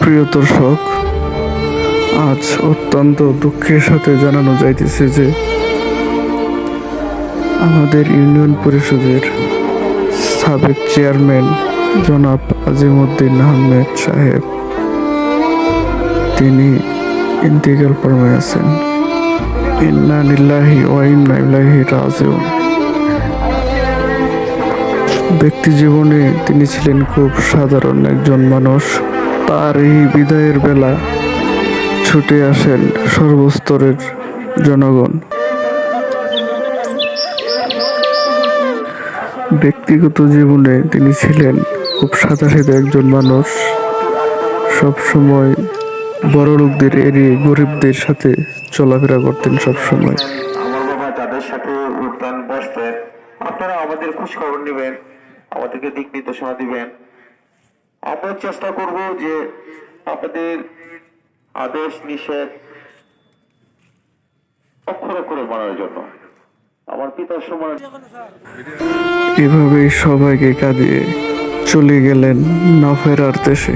প্রিয় দর্শক, আজ অত্যন্ত দুঃখের সাথে জানানো যাইতেছে যে আমাদের ইউনিয়ন পরিষদের সাবেক চেয়ারম্যান জনাব আজিমউদ্দিন আহমেদ সাহেব তিনি ইন্তেকাল ফরমাইয়াছেন। ইন্না লিল্লাহি ওয়া ইন্না ইলাইহি রাজিউন। ব্যক্তি জীবনে তিনি ছিলেন খুব সাধারণ একজন মানুষ। তার এই বিদায়ের বেলা ছুটে আসেন সর্বস্তরের জনগণ। ব্যক্তিগত জীবনে তিনি ছিলেন খুব সাদাসিধা একজন মানুষ। সবসময় বড় লোকদের এড়িয়ে গরিবদের সাথে চলাফেরা করতেন সবসময়। আমার বাবা যাদের সাথে উঠতেন বসতেন, আপনারা আমাদের খোঁজ খবর নেবেন, আমাদেরকে দিক নির্দেশনা দিবেন। আমরা চেষ্টা করব যে আপনাদের আদেশ নিষেধ অক্ষরে অক্ষরে মানার জন্য। আমার পিতার সময় এভাবেই সবাইকে কাঁদিয়ে চলে গেলেন না ফেরার দেশে।